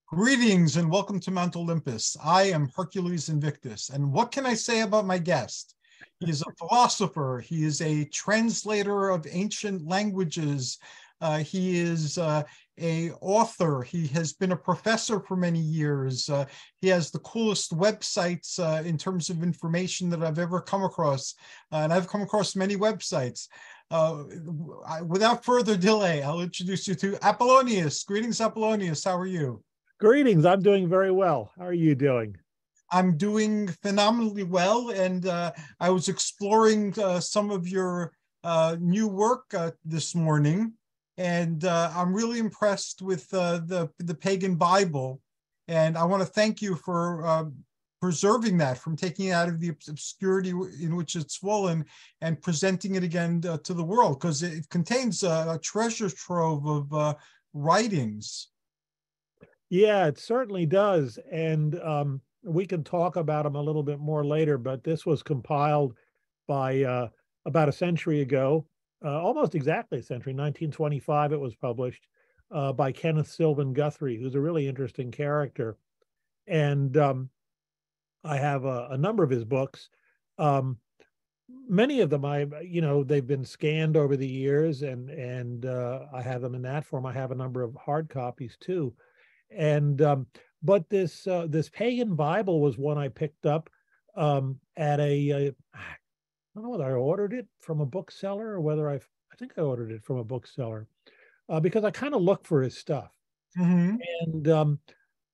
Greetings and welcome to Mount Olympus. I am Hercules Invictus. And what can I say about my guest? He is a philosopher. He is a translator of ancient languages. He is a author. He has been a professor for many years. He has the coolest websites in terms of information that I've ever come across. And I've come across many websites. Without further delay, I'll introduce you to Apollonius. Greetings, Apollonius. How are you? Greetings. I'm doing very well. How are you doing? I'm doing phenomenally well, and I was exploring some of your new work this morning, and I'm really impressed with the Pagan Bible, and I want to thank you for preserving that, from taking it out of the obscurity in which it's fallen and presenting it again to the world, because it contains a treasure trove of writings. Yeah, it certainly does. And we can talk about them a little bit more later, but this was compiled by about a century ago, almost exactly a century, 1925 it was published by Kenneth Sylvan Guthrie, who's a really interesting character. And I have a number of his books. Many of them, they've been scanned over the years, and I have them in that form. I have a number of hard copies too. And but this Pagan Bible was one I picked up at I don't know whether I ordered it from a bookseller or whether I think I ordered it from a bookseller because I kind of look for his stuff. Mm-hmm. And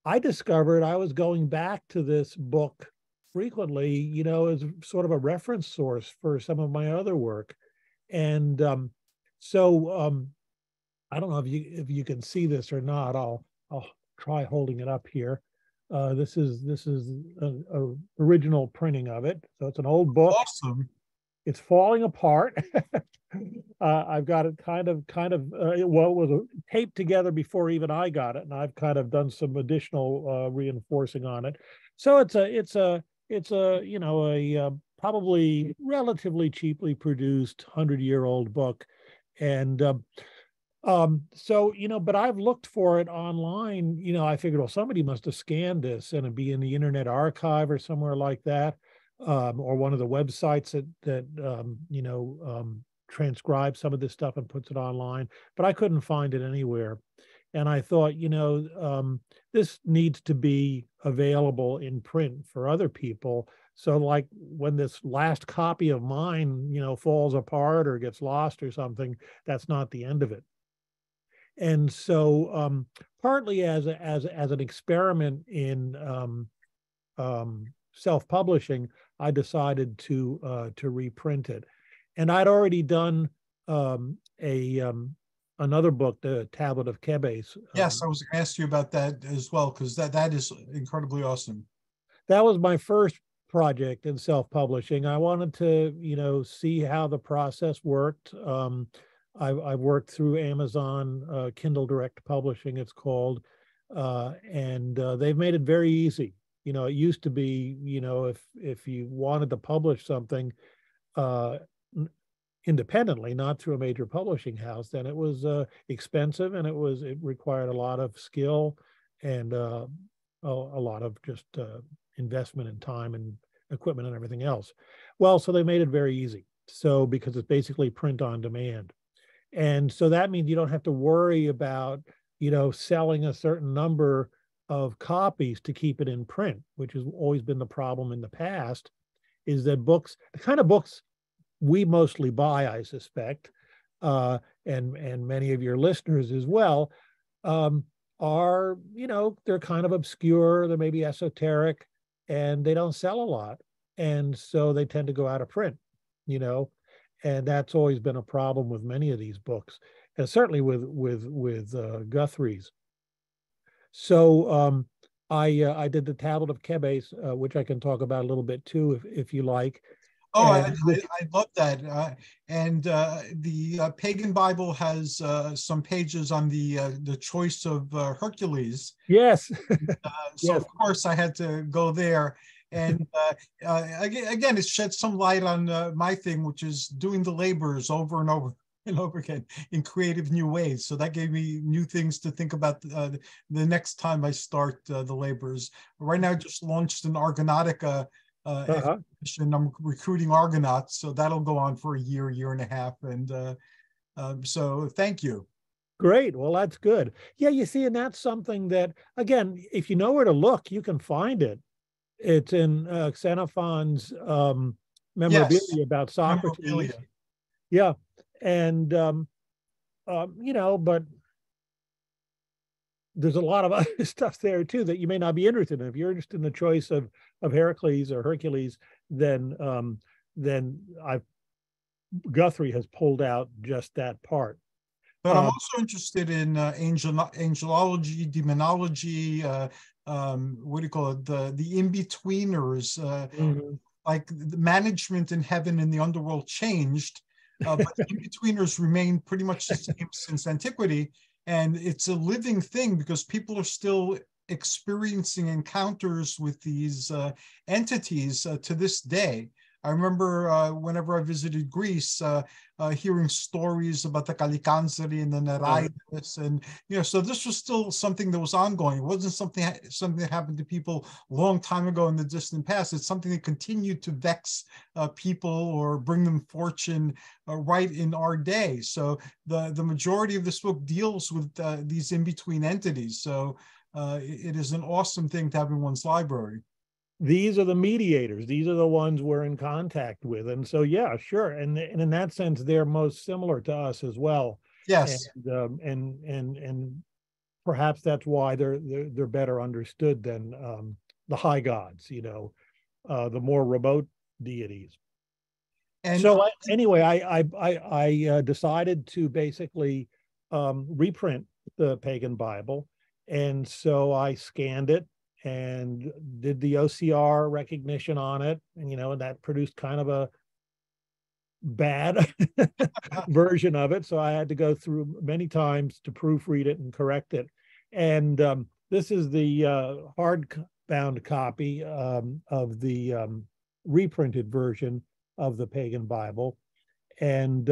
I discovered I was going back to this book frequently, as sort of a reference source for some of my other work. And so I don't know if you can see this or not. I'll try holding it up here. This is a original printing of it. So it's an old book. Awesome. It's falling apart. I've got it kind of it was taped together before even I got it, and I've kind of done some additional reinforcing on it. So it's a probably relatively cheaply produced 100-year-old book, and but I've looked for it online. I figured, well, somebody must have scanned this and it'd be in the Internet Archive or somewhere like that, or one of the websites that transcribes some of this stuff and puts it online. But I couldn't find it anywhere, and I thought, this needs to be available in print for other people. So, like when this last copy of mine, falls apart or gets lost or something, that's not the end of it. And so, partly as an experiment in self-publishing, I decided to reprint it. And I'd already done another book, the Tablet of Kebes. Yes, I was going to ask you about that as well, because that is incredibly awesome. That was my first project in self-publishing. I wanted to, see how the process worked. I've worked through Amazon Kindle Direct Publishing, it's called, and they've made it very easy. It used to be, if you wanted to publish something independently, not through a major publishing house, then it was expensive, and it required a lot of skill and a lot of just investment in time and equipment and everything else. Well, so they made it very easy. So because it's basically print on demand. And so that means you don't have to worry about, selling a certain number of copies to keep it in print, which has always been the problem in the past, is that the kind of books we mostly buy, I suspect, and many of your listeners as well, are, they're kind of obscure, they're maybe esoteric, and they don't sell a lot. And so they tend to go out of print, and that's always been a problem with many of these books, and certainly with Guthrie's. So I did the Tablet of Kebes, which I can talk about a little bit too, if you like. Oh, I love that. And the Pagan Bible has some pages on the choice of Hercules. Yes. So Yes. of course I had to go there. And again, it sheds some light on my thing, which is doing the labors over and over. and over again in creative new ways. So that gave me new things to think about the next time I start the labors. Right now, I just launched an Argonautica expedition. I'm recruiting Argonauts, so that'll go on for a year, year and a half. And so thank you. Great. Well, that's good. Yeah, you see, and that's something that, again, if you know where to look, you can find it. It's in Xenophon's memorabilia about Socrates. Memorabilia. Yeah. And, but there's a lot of other stuff there too that you may not be interested in. If you're interested in the choice of Heracles or Hercules, then Guthrie has pulled out just that part. But I'm also interested in angelology, demonology, what do you call it? The in-betweeners, like the management in heaven and the underworld changed, but the in-betweeners remain pretty much the same since antiquity. And it's a living thing because people are still experiencing encounters with these entities to this day. I remember whenever I visited Greece, hearing stories about the Kalikansari and the Nereides, and so this was still something that was ongoing. It wasn't something that happened to people a long time ago in the distant past. It's something that continued to vex people or bring them fortune right in our day. So the majority of this book deals with these in-between entities. So it is an awesome thing to have in one's library. These are the mediators. These are the ones we're in contact with. And so, yeah, sure. And in that sense, they're most similar to us as well. Yes. And perhaps that's why they're better understood than the high gods, the more remote deities. And so anyway, I decided to basically reprint the Pagan Bible. And so I scanned it and did the OCR recognition on it, and that produced kind of a bad version of it. So I had to go through many times to proofread it and correct it. And this is the hardbound copy of the reprinted version of the Pagan Bible. And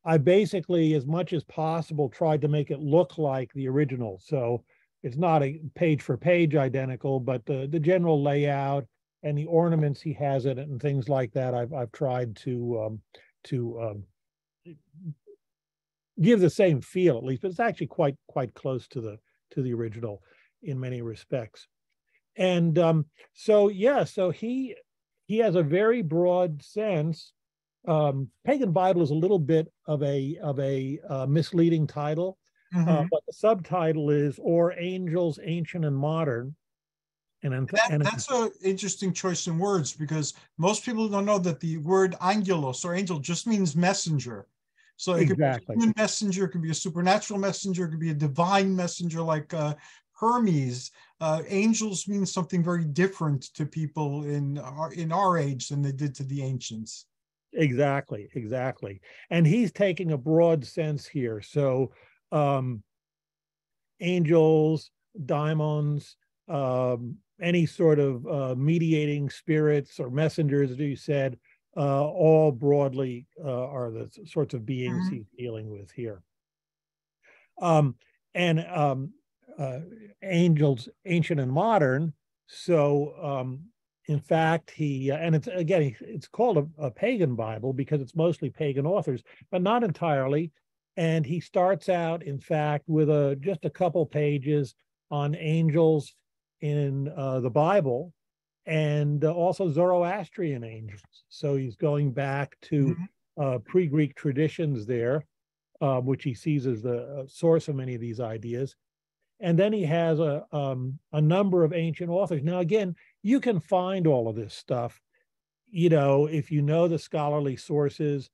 I basically, as much as possible, tried to make it look like the original. So it's not a page for page identical, but the general layout and the ornaments he has in it and things like that, I've tried to give the same feel, at least. But it's actually quite close to the original in many respects. And so he has a very broad sense. Pagan Bible is a little bit of a misleading title. But the subtitle is "Or Angels, Ancient and Modern." And that's an interesting choice in words, because most people don't know that the word angelos or angel just means messenger. So it could be a human messenger, it could be a supernatural messenger, it could be a divine messenger like Hermes. Angels mean something very different to people in our age than they did to the ancients. Exactly. And he's taking a broad sense here. So angels, daimons, any sort of mediating spirits or messengers, as you said, all broadly are the sorts of beings he's dealing with here. Angels, ancient and modern. So in fact, it's called a pagan Bible because it's mostly pagan authors, but not entirely. And he starts out, in fact, with just a couple pages on angels in the Bible, and also Zoroastrian angels. So he's going back to pre-Greek traditions there, which he sees as the source of many of these ideas. And then he has a number of ancient authors. Now, again, you can find all of this stuff, if you know the scholarly sources.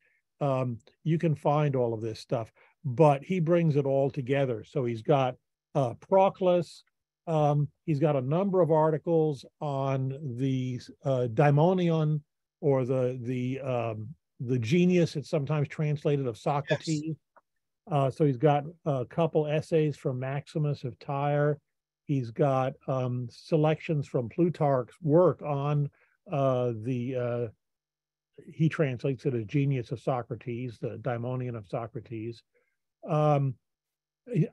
You can find all of this stuff, but he brings it all together. So he's got Proclus. He's got a number of articles on the daimonion, or the genius. It's sometimes translated of Socrates. Yes. So he's got a couple essays from Maximus of Tyre. He's got selections from Plutarch's work on the he translates it as genius of Socrates, the daimonion of Socrates.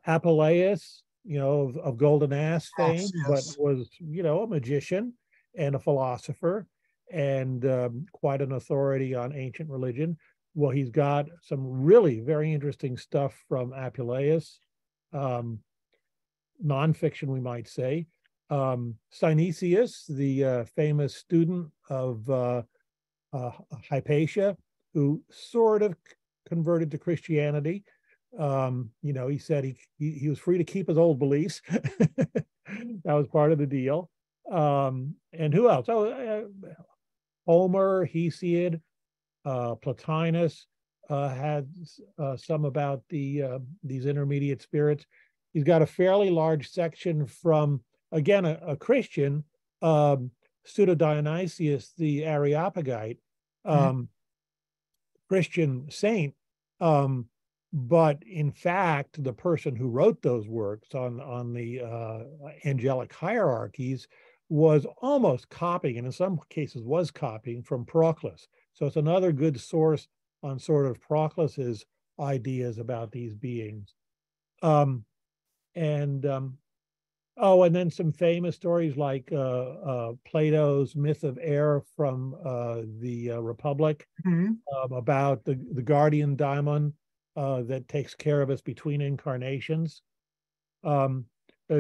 Apuleius, of Golden Ass fame, Yes, but yes. was, a magician and a philosopher and quite an authority on ancient religion. Well, he's got some really very interesting stuff from Apuleius, nonfiction, we might say. Synesius, the famous student of Hypatia, who sort of converted to Christianity. He said he was free to keep his old beliefs. That was part of the deal. And who else? Homer, Hesiod, Plotinus had some about these intermediate spirits. He's got a fairly large section from, again, a Christian, Pseudo-Dionysius the Areopagite, Christian saint. But in fact, the person who wrote those works on the angelic hierarchies was almost copying, and in some cases was copying from Proclus. So it's another good source on sort of Proclus's ideas about these beings. And then some famous stories like Plato's myth of air from the Republic, about the guardian daimon that takes care of us between incarnations. A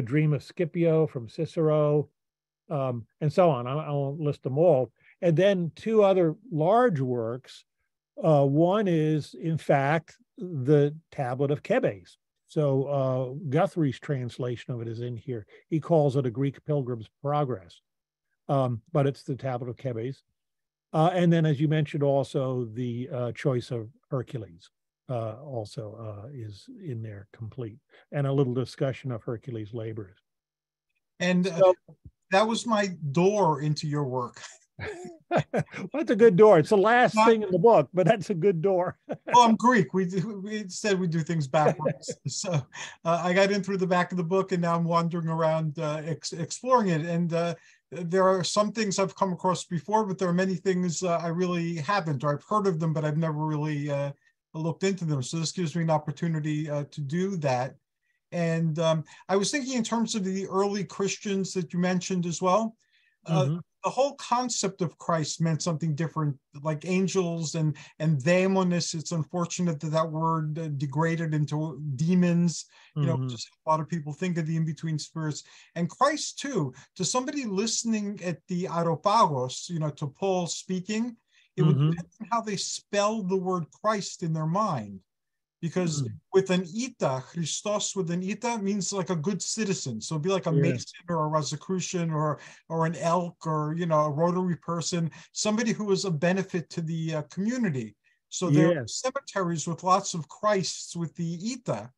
dream of Scipio from Cicero, and so on. I won't list them all. And then two other large works. One is, in fact, the Tablet of Kebes. So Guthrie's translation of it is in here. He calls it a Greek Pilgrim's Progress, but it's the Tablet of Kebes. And then, as you mentioned, also the Choice of Hercules also is in there complete, and a little discussion of Hercules' labors. And that was my door into your work. Well, that's a good door. It's the last thing in the book, but that's a good door. Well, I'm Greek. We said we do things backwards. So I got in through the back of the book, and now I'm wandering around exploring it. And there are some things I've come across before, but there are many things I really haven't, or I've heard of them, but I've never really looked into them. So this gives me an opportunity to do that. And I was thinking in terms of the early Christians that you mentioned as well. The whole concept of Christ meant something different, like angels and daemonis. It's unfortunate that that word degraded into demons. Just a lot of people think of the in-between spirits. And Christ too, to somebody listening at the Areopagos, to Paul speaking, it would depend on how they spelled the word Christ in their mind. Because with an ita, Christos with an ita means like a good citizen. So it'd be like a Mason or a Rosicrucian or an elk or, a Rotary person, somebody who was a benefit to the community. So there are cemeteries with lots of Christs with the ita.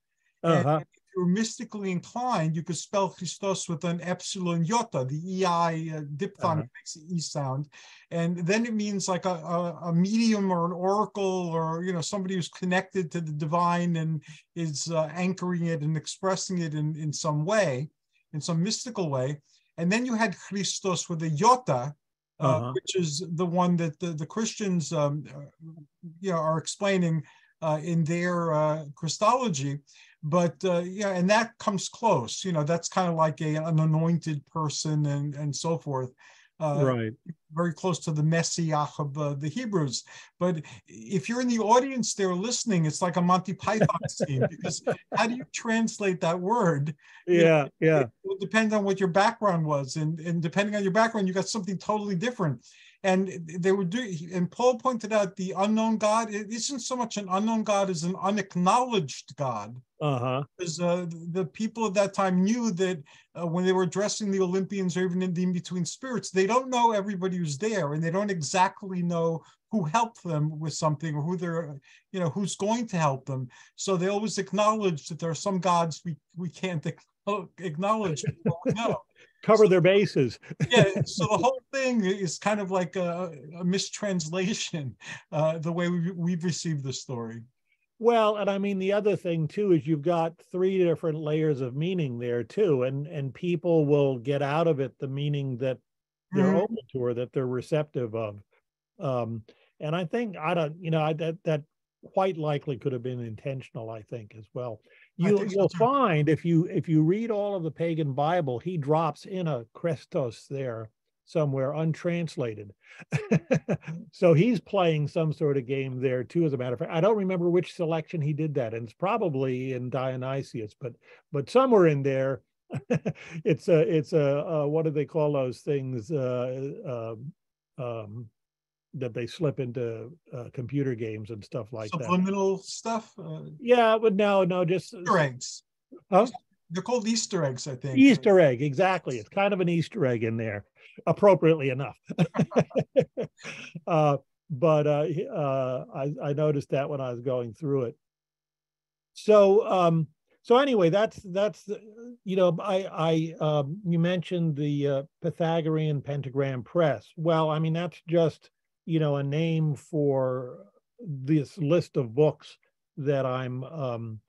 And if you're mystically inclined, you could spell Christos with an epsilon iota, the EI diphthong makes the E sound. And then it means like a medium or an oracle or, somebody who's connected to the divine and is anchoring it and expressing it in some way, in some mystical way. And then you had Christos with a iota, which is the one that the Christians, are explaining in their Christology. But and that comes close. That's kind of like an anointed person and so forth. Right. Very close to the Messiah of the Hebrews. But if you're in the audience there listening, it's like a Monty Python scene, because how do you translate that word? It will depend on what your background was. And depending on your background, you got something totally different. And they were doing, and Paul pointed out the unknown God. It isn't so much an unknown God as an unacknowledged God. Because the people at that time knew that when they were addressing the Olympians or even in the in-between spirits, they don't know everybody who's there, and they don't exactly know who helped them with something or who they're, who's going to help them. So they always acknowledge that there are some gods we can't acknowledge. Cover their bases. So the whole thing is kind of like a mistranslation, the way we've received the story. Well, and I mean, the other thing too is you've got three different layers of meaning there too, and people will get out of it the meaning that they're open to or that they're receptive of. And I think, I don't, that quite likely could have been intentional, I think, as well. I think so You'll too. find if you read all of the pagan Bible, he drops in a Christos there somewhere untranslated. So he's playing some sort of game there too, as a matter of fact. I don't remember which selection he did that, and it's probably in Dionysius, but somewhere in there, it's a what do they call those things that they slip into computer games and stuff like that. Subliminal stuff? Yeah, but no, just Easter eggs. huh? They're called Easter eggs, I think. Easter egg, exactly. It's kind of an Easter egg in there, appropriately enough. But I noticed that when I was going through it. So anyway, that's you mentioned the Pythagorean Pentagram Press. Well, I mean, that's just a name for this list of books that I'm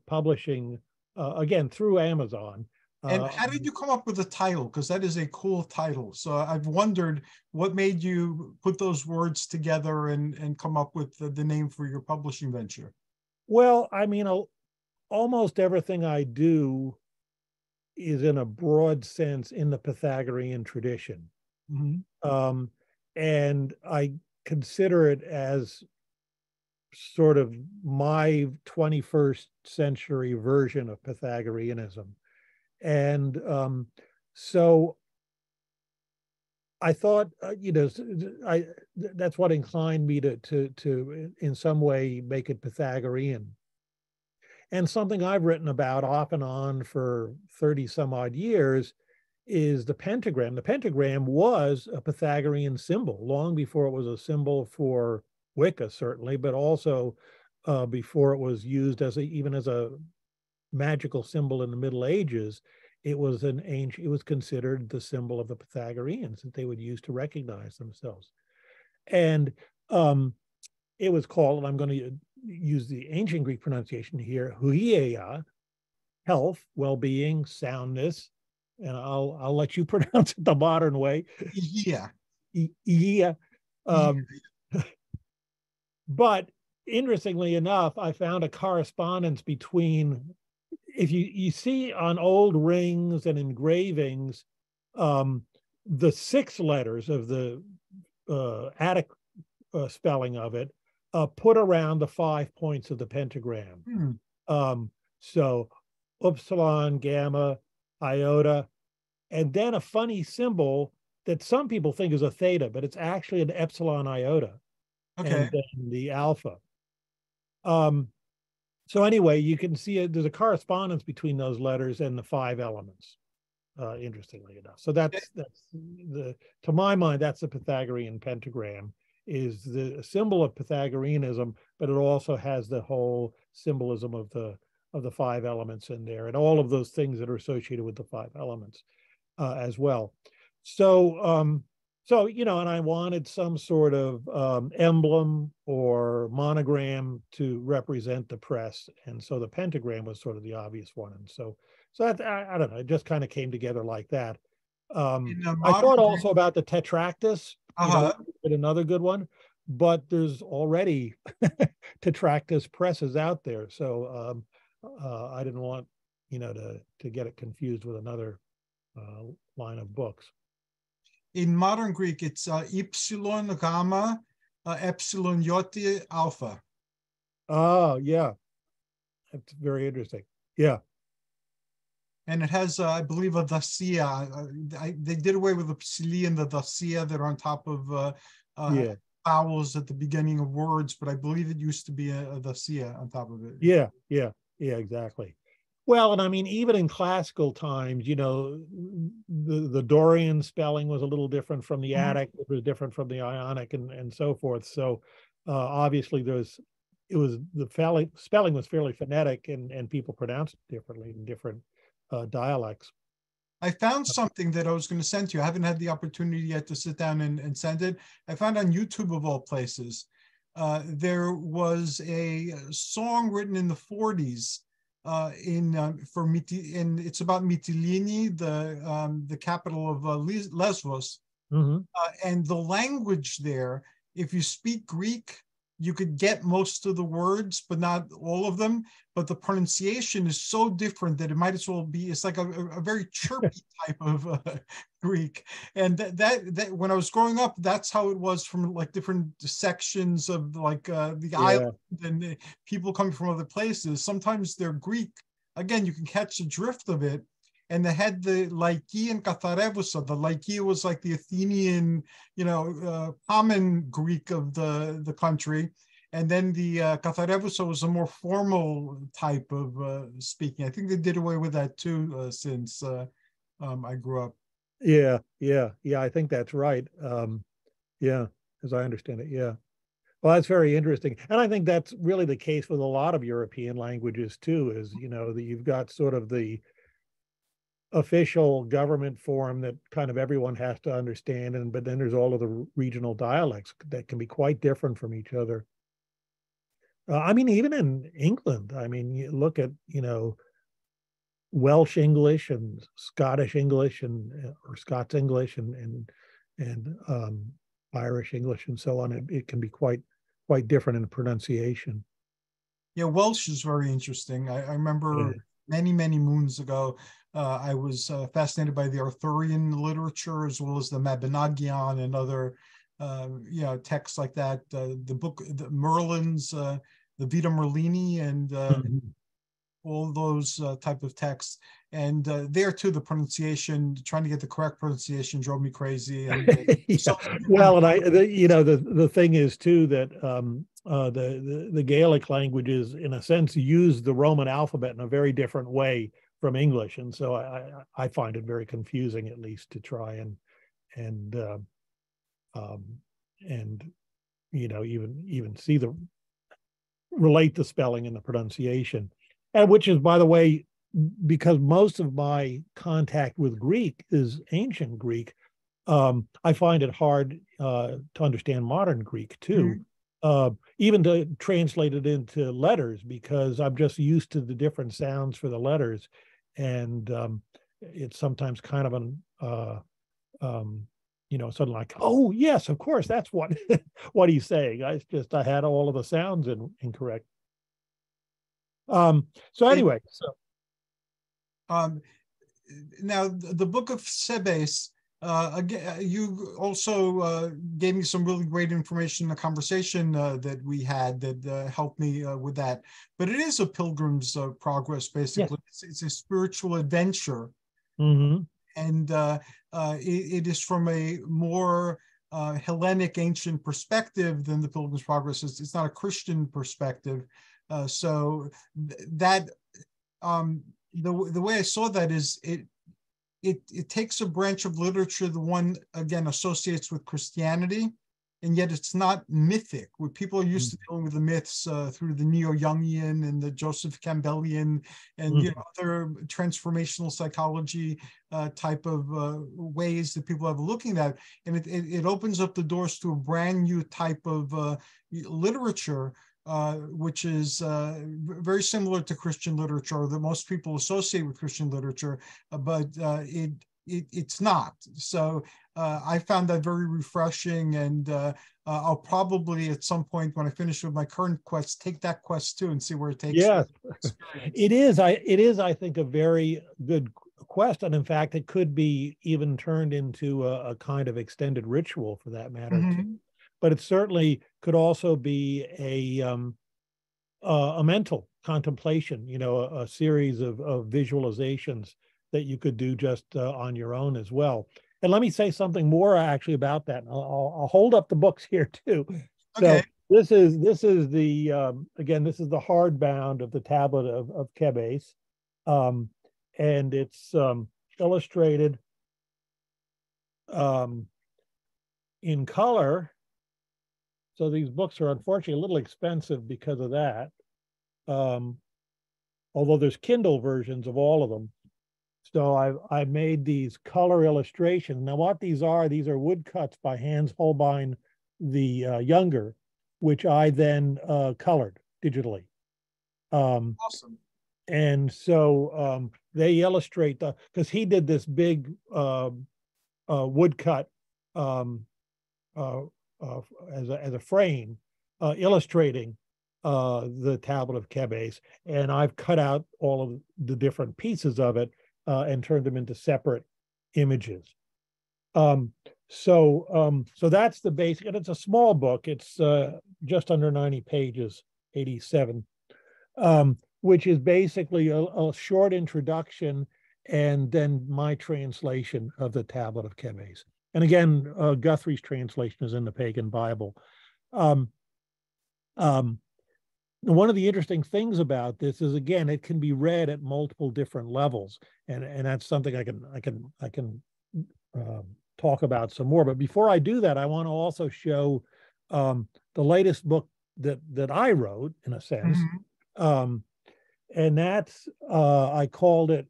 publishing again through Amazon. And how did you come up with the title? Because that is a cool title. So I've wondered what made you put those words together and come up with the name for your publishing venture. Well, I mean, almost everything I do is in a broad sense in the Pythagorean tradition. Mm-hmm. And I consider it as sort of my 21st century version of Pythagoreanism. And so I thought, that's what inclined me to in some way make it Pythagorean. And something I've written about off and on for 30 some odd years is the pentagram. The pentagram was a Pythagorean symbol long before it was a symbol for Wicca, certainly, but also before it was used even as a magical symbol in the Middle Ages. It was it was considered the symbol of the Pythagoreans that they would use to recognize themselves. And it was called, and I'm going to use the ancient Greek pronunciation here, huieia, health, well-being, soundness, and I'll let you pronounce it the modern way. Yeah. Yeah. But interestingly enough, I found a correspondence between, if you see on old rings and engravings, the 6 letters of the Attic spelling of it put around the 5 points of the pentagram. So upsilon, gamma, iota, and then a funny symbol that some people think is a theta, but it's actually an epsilon iota. Okay. And then the alpha. So anyway, you can see there's a correspondence between those letters and the 5 elements, interestingly enough. So that's to my mind, that's the Pythagorean pentagram, is the symbol of Pythagoreanism, but it also has the whole symbolism of the 5 elements in there, and all of those things that are associated with the 5 elements as well. So and I wanted some sort of emblem or monogram to represent the press, and so the pentagram was sort of the obvious one. And so that, I don't know, it just kind of came together like that. I thought also about the tetractys, another good one, but there's already tetractys presses out there, so I didn't want to get it confused with another line of books. In modern Greek, it's epsilon, gamma, epsilon, iota, alpha. Oh, yeah. That's very interesting. Yeah. And it has, I believe, a dacia. They did away with the psili and the dacia that are on top of vowels at the beginning of words, but I believe it used to be a dacia on top of it. Yeah, exactly. Well, and I mean, even in classical times, the Dorian spelling was a little different from the Attic, it was different from the Ionic, and so forth. So obviously the spelling was fairly phonetic, and people pronounced it differently in different dialects. I found something that I was going to send to you. I haven't had the opportunity yet to sit down and send it. I found on YouTube, of all places, there was a song written in the 40s. And it's about Mytilene, the capital of Lesbos, and the language there if you speak Greek, you could get most of the words, but not all of them. But the pronunciation is so different that it might as well be, it's like a very chirpy type of Greek. And that when I was growing up, that's how it was from like different sections of like the island and people coming from other places. Sometimes they're Greek. Again, you can catch the drift of it. And they had the Laiki and Katharevousa. The Laiki was like the Athenian, common Greek of the country. And then the Katharevousa was a more formal type of speaking. I think they did away with that too since I grew up. Yeah, I think that's right. Yeah, as I understand it, yeah. Well, that's very interesting. And I think that's really the case with a lot of European languages too, is, that you've got sort of the official government form that kind of everyone has to understand, but then there's all of the regional dialects that can be quite different from each other. I mean, even in England, I mean, you look at, Welsh English and Scottish English or Scots English and Irish English and so on. It can be quite different in pronunciation. Yeah, Welsh is very interesting. I remember many moons ago, I was fascinated by the Arthurian literature as well as the Mabinogion and other texts like that. The book, Merlin's, the Vita Merlini, and all those type of texts. And there too, the pronunciation, trying to get the correct pronunciation drove me crazy. And well, and the thing is too that the Gaelic languages, in a sense, use the Roman alphabet in a very different way from English, and so I find it very confusing, at least, to try and even see relate the spelling and the pronunciation, and which is, by the way, because most of my contact with Greek is ancient Greek, I find it hard to understand modern Greek too. Even to translate it into letters, because I'm just used to the different sounds for the letters. And it's sometimes kind of sort of like, oh, yes, of course, that's what he's saying. I had all of the sounds incorrect. So anyway, now the Book of Sebes, again, you also gave me some really great information in the conversation that we had that helped me with that. But it is a pilgrim's progress, basically. Yes. It's a spiritual adventure. Mm-hmm. And it is from a more Hellenic ancient perspective than the Pilgrim's Progress. It's not a Christian perspective. So that the way I saw that is it takes a branch of literature the one, again, associates with Christianity, and yet it's not mythic, where people are used to dealing with the myths through the Neo-Jungian and the Joseph Campbellian and other transformational psychology type of ways that people have looking at. And it opens up the doors to a brand new type of literature, which is very similar to Christian literature, that most people associate with Christian literature, but it's not. So I found that very refreshing, and I'll probably at some point when I finish with my current quest take that quest too and see where it takes. Yes, it is. I think, a very good quest, and in fact, it could be even turned into a kind of extended ritual, for that matter. Too. But it certainly could also be a mental contemplation, a series of visualizations that you could do just on your own as well. And let me say something more actually about that. I'll hold up the books here too. Okay. So this is the again, this is the hardbound of the tablet of Kebes, and it's illustrated in color. So these books are unfortunately a little expensive because of that. Although there's Kindle versions of all of them. So I've made these color illustrations. Now what these are woodcuts by Hans Holbein the Younger, which I then colored digitally. Awesome. And so they illustrate because he did this big woodcut as a frame illustrating the tablet of Kebes, and I've cut out all of the different pieces of it and turned them into separate images. So that's the basic, and it's a small book. It's just under 90 pages, 87, which is basically a short introduction and then my translation of the tablet of Kebes. And again, Guthrie's translation is in the Pagan Bible. One of the interesting things about this is, again, it can be read at multiple different levels, and that's something I can talk about some more. But before I do that, I want to also show the latest book that I wrote, in a sense, and that's I called it,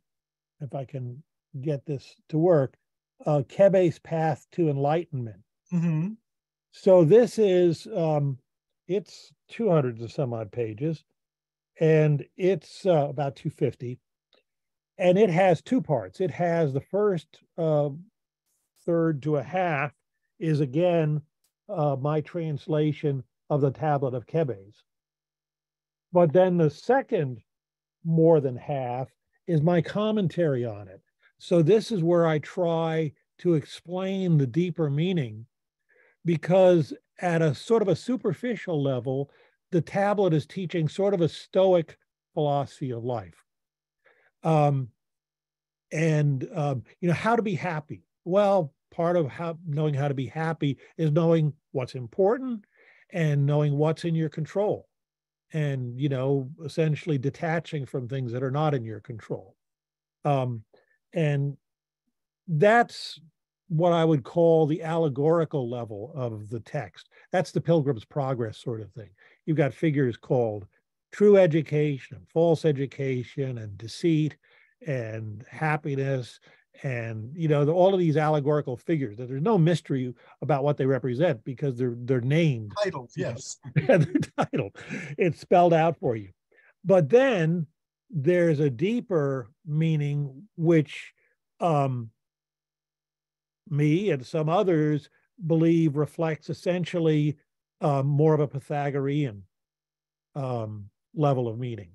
if I can get this to work, Kebes' Path to Enlightenment. So this is it's 200 and some odd pages, and it's about 250, and it has two parts. It has the first third to a half is, again, my translation of the tablet of Kebes. But then the second more than half is my commentary on it. So this is where I try to explain the deeper meaning, because at a sort of a superficial level, the tablet is teaching sort of a Stoic philosophy of life. How to be happy. Well, part of knowing how to be happy is knowing what's important and knowing what's in your control, and, essentially detaching from things that are not in your control. And that's what I would call the allegorical level of the text. That's the Pilgrim's Progress sort of thing. You've got figures called true education and false education and deceit and happiness, and all of these allegorical figures that there's no mystery about what they represent, because they're named. Titled, yes. They're titled. It's spelled out for you. But then there's a deeper meaning, which me and some others believe reflects essentially more of a Pythagorean level of meaning,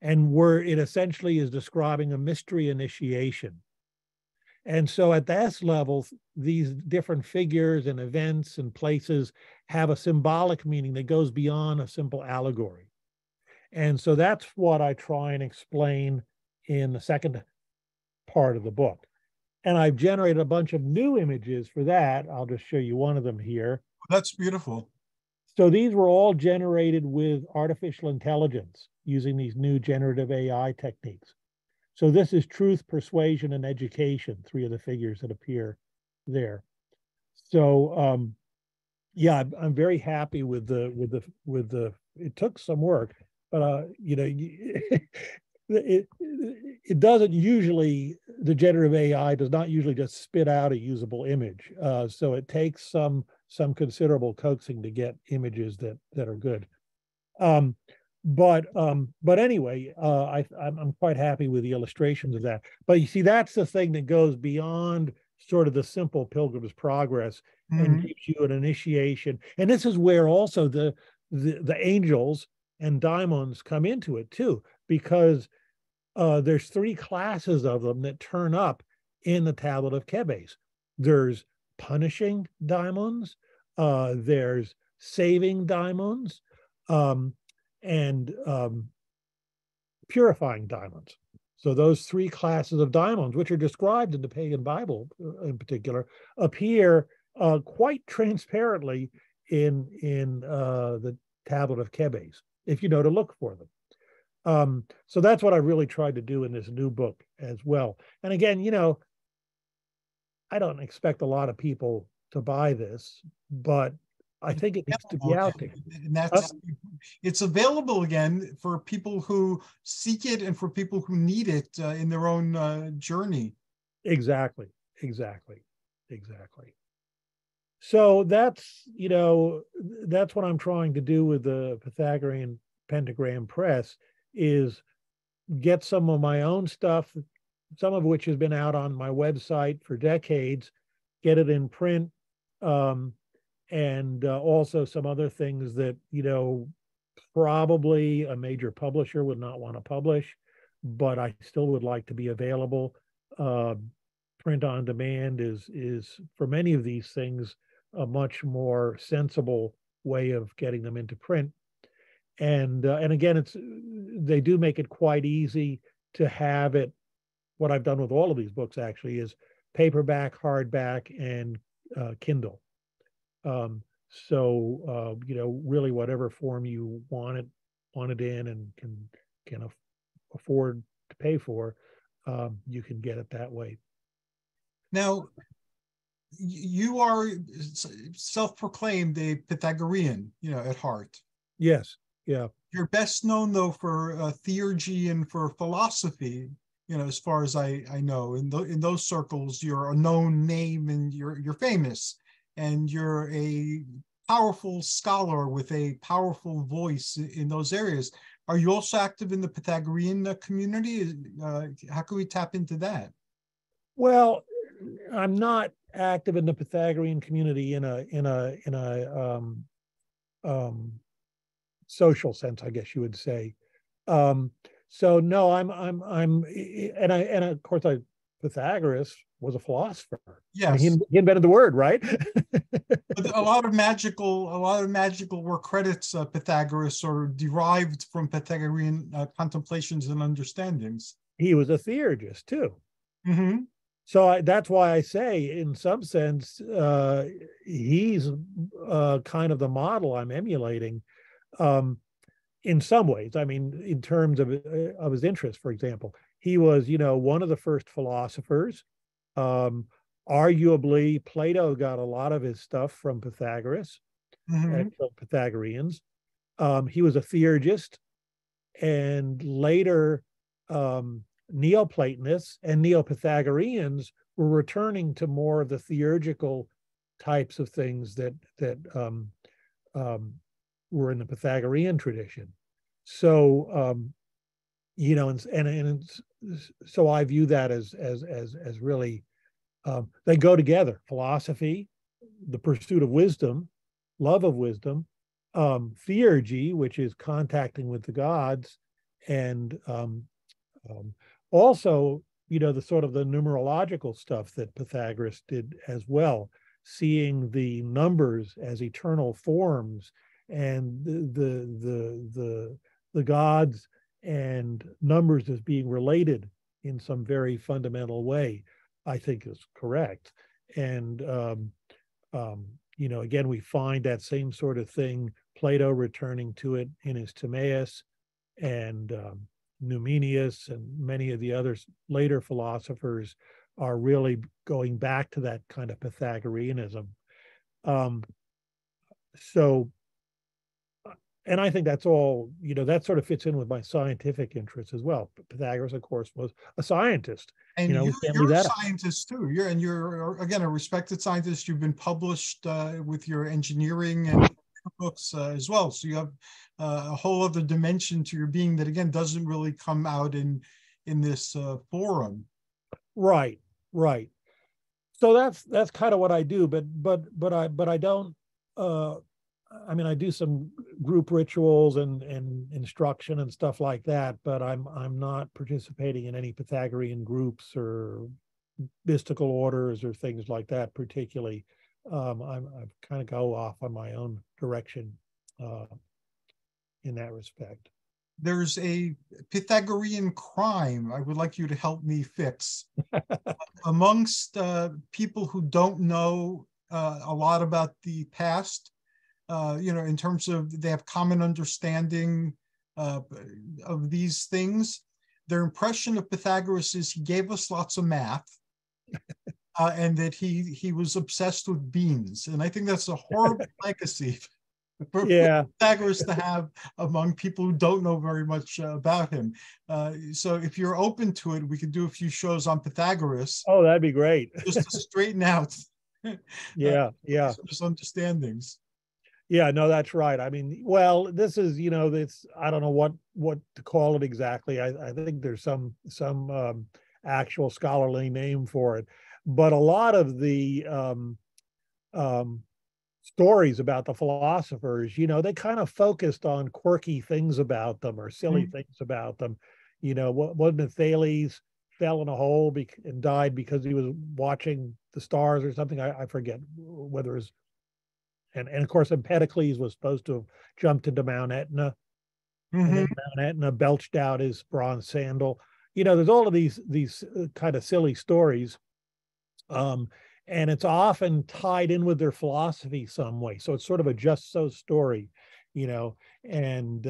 and where it essentially is describing a mystery initiation. And so at this level, these different figures and events and places have a symbolic meaning that goes beyond a simple allegory. And so that's what I try and explain in the second part of the book. And I've generated a bunch of new images for that. I'll just show you one of them here. That's beautiful. So these were all generated with artificial intelligence using these new generative AI techniques. So this is truth, persuasion, and education, three of the figures that appear there. So yeah, I'm very happy with the. It took some work, but it doesn't usually, the generative AI does not usually just spit out a usable image. So it takes some considerable coaxing to get images that are good. But anyway, I'm quite happy with the illustrations of that. But you see, that's the thing that goes beyond sort of the simple Pilgrim's Progress and gives you an initiation. And this is where also the angels and daimons come into it too, because there's three classes of them that turn up in the tablet of Kebes. There's punishing daimons, there's saving daimons, and purifying daimons. So those three classes of daimons, which are described in the Pagan Bible in particular, appear quite transparently in the tablet of Kebes, if you know to look for them. So that's what I really tried to do in this new book as well. And again, I don't expect a lot of people to buy this, but I think it needs to be out there. And it's available again for people who seek it and for people who need it in their own journey. Exactly. So that's what I'm trying to do with the Pythagorean Pentagram Press, is get some of my own stuff, some of which has been out on my website for decades, get it in print, and also some other things that, probably a major publisher would not want to publish, but I still would like to be available. Print on demand is for many of these things a much more sensible way of getting them into print. And again, they do make it quite easy to have it. What I've done with all of these books actually is paperback, hardback, and Kindle. Really whatever form you want it in and can afford to pay for, you can get it that way. Now, you are self-proclaimed a Pythagorean, at heart. Yes. Yeah. You're best known, though, for theurgy and for philosophy, as far as I know. In those circles, you're a known name and you're famous, and you're a powerful scholar with a powerful voice in those areas. Are you also active in the Pythagorean community? How can we tap into that? Well, I'm not active in the Pythagorean community in a social sense, I guess you would say. So no, and of course Pythagoras was a philosopher. Yes, I mean, he invented the word, right? But a lot of magical work credits Pythagoras or derived from Pythagorean contemplations and understandings. He was a theurgist too. Mm-hmm. So that's why I say, in some sense, he's kind of the model I'm emulating. In some ways, I mean, in terms of his interest, for example, he was, one of the first philosophers. Arguably, Plato got a lot of his stuff from Pythagoras, from Pythagoreans. He was a theurgist, and later Neoplatonists and Neo-Pythagoreans were returning to more of the theurgical types of things that were in the Pythagorean tradition. So, so I view that as really, they go together: philosophy, the pursuit of wisdom, love of wisdom, theurgy, which is contacting with the gods, and also, the sort of the numerological stuff that Pythagoras did as well, seeing the numbers as eternal forms and the gods and numbers as being related in some very fundamental way, I think is correct. And again, we find that same sort of thing, Plato returning to it in his Timaeus, and Numenius and many of the other later philosophers are really going back to that kind of Pythagoreanism. And I think that's all, that sort of fits in with my scientific interests as well. Pythagoras, of course, was a scientist. And you're a scientist too. You're again a respected scientist. You've been published with your engineering and books as well. So you have a whole other dimension to your being that again doesn't really come out in this forum. Right. So that's kind of what I do, but I don't. I mean, I do some group rituals and instruction and stuff like that, but I'm not participating in any Pythagorean groups or mystical orders or things like that particularly. I kind of go off on my own direction in that respect. There's a Pythagorean crime I would like you to help me fix. Amongst people who don't know a lot about the past, in terms of they have common understanding of these things, their impression of Pythagoras is he gave us lots of math. And that he was obsessed with beans. And I think that's a horrible legacy for Pythagoras to have among people who don't know very much about him. So if you're open to it, we could do a few shows on Pythagoras. Oh, that'd be great. Just to straighten out misunderstandings. Yeah, no, that's right. I mean, well, this is, this, I don't know what to call it exactly. I think there's some actual scholarly name for it. But a lot of the stories about the philosophers, they kind of focused on quirky things about them or silly Mhm. things about them. Wasn't it Thales fell in a hole and died because he was watching the stars or something? I forget whether it was, and of course Empedocles was supposed to have jumped into Mount Etna, and then Mhm. Mount Etna belched out his bronze sandal. There's all of these kind of silly stories. Um, and it's often tied in with their philosophy some way. So it's sort of a just so story, you know. And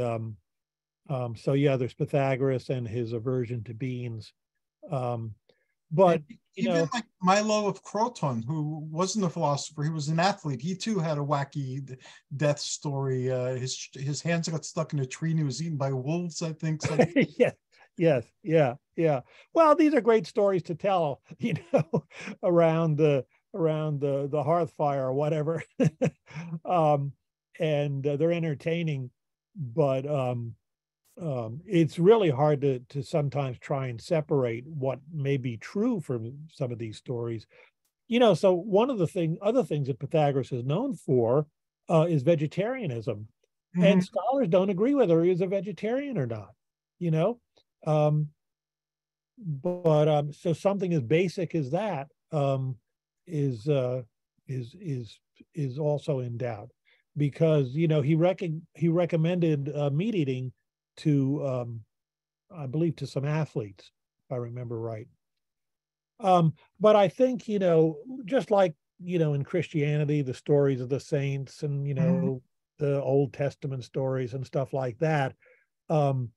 so yeah, there's Pythagoras and his aversion to beans. Um, And but even like Milo of Croton, who wasn't a philosopher, he was an athlete. He too had a wacky death story. His hands got stuck in a tree and he was eaten by wolves, I think. Something. yeah, yes, yeah. Well, these are great stories to tell, around the hearth fire or whatever. um, and they're entertaining, but it's really hard to sometimes try and separate what may be true from some of these stories. So one of the other things that Pythagoras is known for is vegetarianism, and Mhm. scholars don't agree whether he is a vegetarian or not. You know, um, but so something as basic as that is is also in doubt, because he recommended meat eating to I believe to some athletes, if I remember right. But I think, just like, in Christianity, the stories of the saints and, Mhm. the Old Testament stories and stuff like that, um,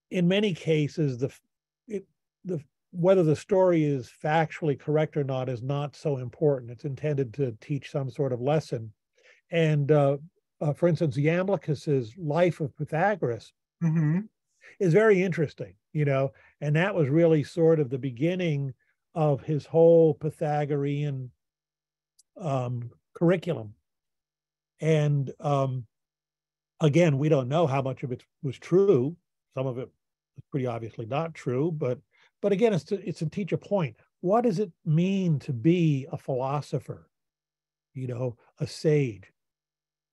in many cases, the whether the story is factually correct or not is not so important. It's intended to teach some sort of lesson. And for instance, Iamblichus's Life of Pythagoras Mhm. is very interesting, and that was really sort of the beginning of his whole Pythagorean curriculum. And again, we don't know how much of it was true. Some of it was pretty obviously not true, but again, it's to teach a point. What does it mean to be a philosopher? A sage,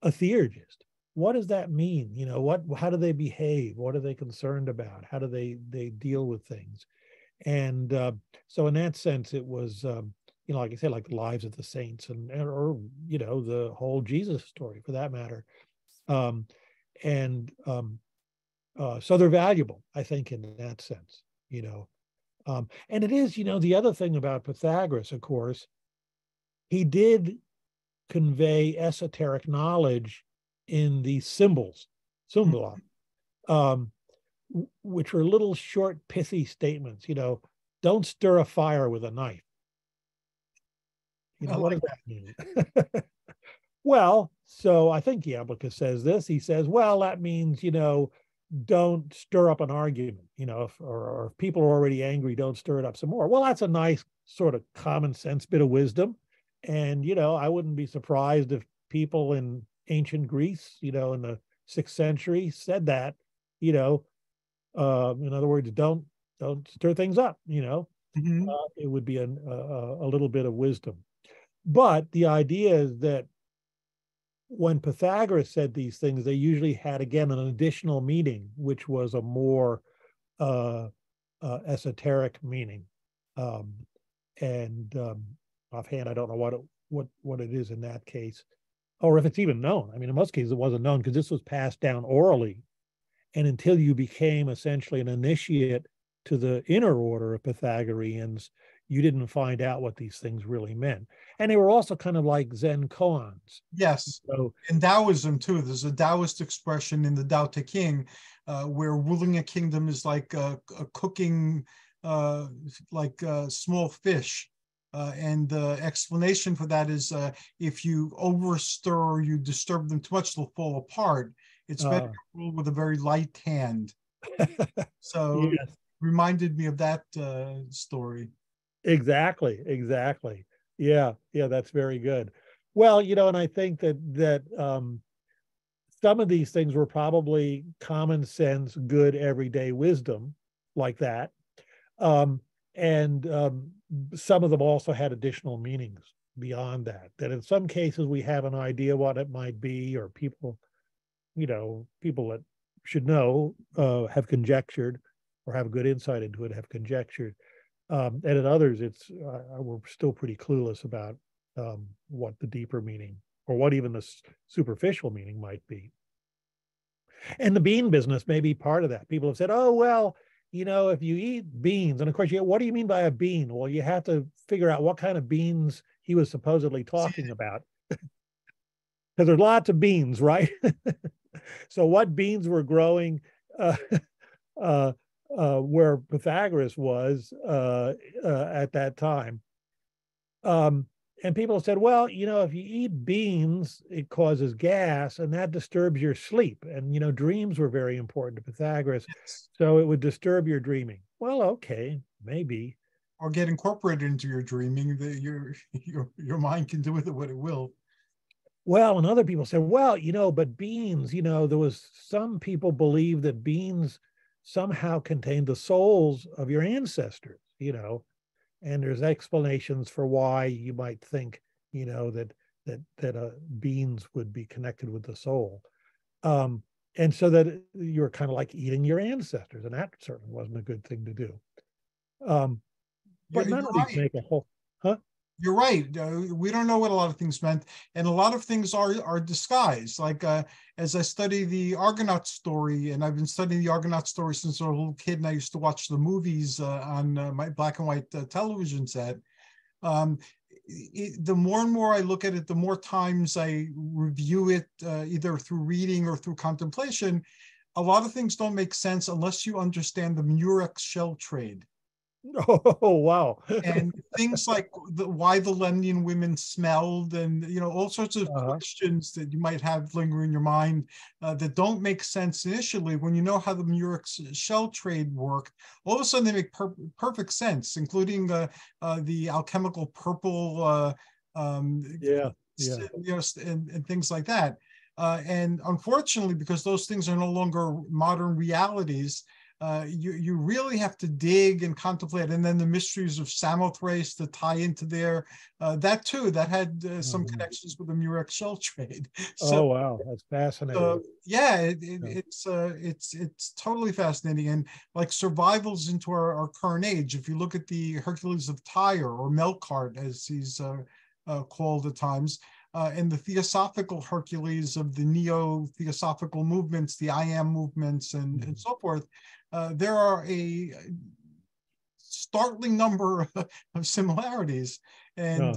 a theurgist. What does that mean? How do they behave? What are they concerned about? How do they deal with things? And so in that sense, it was, like I said, like the lives of the saints or the whole Jesus story for that matter. Um, and so they're valuable, I think, in that sense. And it is, the other thing about Pythagoras, of course, he did convey esoteric knowledge in these symbol, um, which are little short, pithy statements. Don't stir a fire with a knife. I What like does that mean? Well, so I think Iamblichus says this. He says, well, that means, don't stir up an argument. Or if people are already angry, don't stir it up some more. Well, that's a nice sort of common sense bit of wisdom. And, I wouldn't be surprised if people in ancient Greece, in the 6th century said that, in other words, don't stir things up, Mhm. it would be a little bit of wisdom. But the idea is that when Pythagoras said these things, they usually had, again, an additional meaning, which was a more uh, esoteric meaning. Um, and offhand, I don't know what it is in that case, or if it's even known. I mean, in most cases, it wasn't known because this was passed down orally. And until you became essentially an initiate to the inner order of Pythagoreans, you didn't find out what these things really meant. And they were also kind of like Zen koans. Yes. So In Taoism too, there's a Taoist expression in the Tao Te King where ruling a kingdom is like cooking small fish. And the explanation for that is if you overstir or you disturb them too much, they'll fall apart. It's better to rule with a very light hand. So yes, reminded me of that story. exactly. Yeah, that's very good. Well, and I think that some of these things were probably common sense, good everyday wisdom like that. Um, and some of them also had additional meanings, beyond that. That in some cases we have an idea what it might be, or people, people that should know have conjectured, or have good insight into it have conjectured. And in others, we're still pretty clueless about what the deeper meaning, or what even the superficial meaning might be. And the bean business may be part of that. People have said, oh, well, if you eat beans, and of course, what do you mean by a bean? Well, you have to figure out what kind of beans he was supposedly talking about. Because there's lots of beans, right? So what beans were growing where Pythagoras was at that time? And people said, well, if you eat beans, it causes gas, and that disturbs your sleep. And, dreams were very important to Pythagoras. Yes. So it would disturb your dreaming. Well, okay, maybe. Or get incorporated into your dreaming, that your mind can do with it what it will. Well, and other people said, well, but beans, there was some people believe that beans somehow contained the souls of your ancestors, and there's explanations for why you might think, that beans would be connected with the soul. And so that you're kind of like eating your ancestors, and that certainly wasn't a good thing to do. But none of these make a whole, You're right. We don't know what a lot of things meant, and a lot of things are disguised. Like as I study the Argonaut story, and I've been studying the Argonaut story since I was a little kid, and I used to watch the movies on my black and white television set. The more and more I look at it, the more times I review it, either through reading or through contemplation. A lot of things don't make sense unless you understand the Murex shell trade. Oh, wow. And things like why the Lemnian women smelled, and all sorts of questions that you might have linger in your mind that don't make sense initially. When you know how the Murex shell trade worked, all of a sudden they make perfect sense, including the alchemical purple and things like that. And unfortunately, because those things are no longer modern realities, you really have to dig and contemplate. And then the mysteries of Samothrace to tie into there, that had some connections with the Murex shell trade. So, oh, wow, that's fascinating. It's totally fascinating. And like survivals into our current age, if you look at the Hercules of Tyre, or Melkart as he's called at times, and the theosophical Hercules of the neo-theosophical movements, the I am movements, and so forth, there are a startling number of similarities. And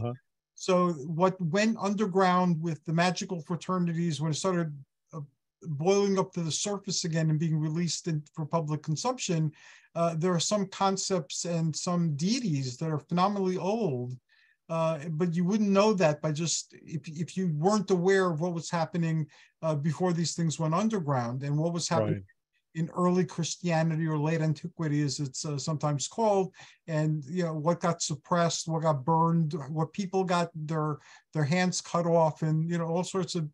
so what went underground with the magical fraternities, when it started boiling up to the surface again and being released for public consumption, there are some concepts and some deities that are phenomenally old. But you wouldn't know that by just, if you weren't aware of what was happening before these things went underground, and what was happening in early Christianity, or late antiquity as it's sometimes called, and what got suppressed, what got burned, what people got their hands cut off, and all sorts of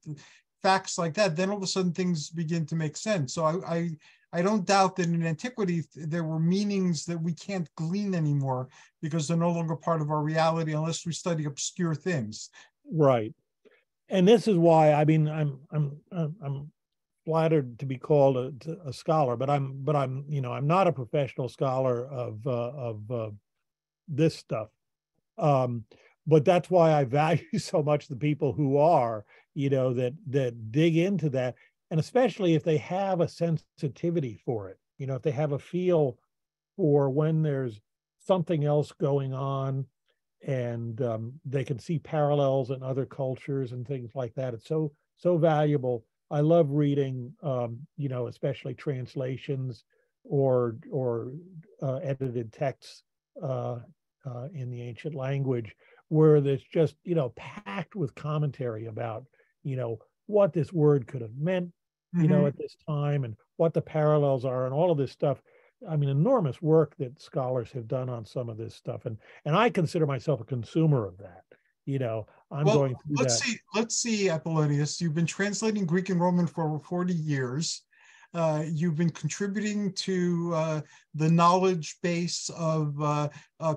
facts like that. Then all of a sudden things begin to make sense. So I don't doubt that in antiquity there were meanings that we can't glean anymore, because they're no longer part of our reality unless we study obscure things. Right, and this is why I'm flattered to be called a scholar, but I'm not a professional scholar of this stuff. But that's why I value so much the people who are, that dig into that. And especially if they have a sensitivity for it, if they have a feel for when there's something else going on, and they can see parallels in other cultures and things like that. It's so valuable. I love reading, especially translations or edited texts in the ancient language, where there's just, packed with commentary about, what this word could have meant, at this time, and what the parallels are, and all of this stuff. I mean, enormous work that scholars have done on some of this stuff. And I consider myself a consumer of that. Going through let's see, Apollonius, you've been translating Greek and Roman for over 40 years. You've been contributing to the knowledge base of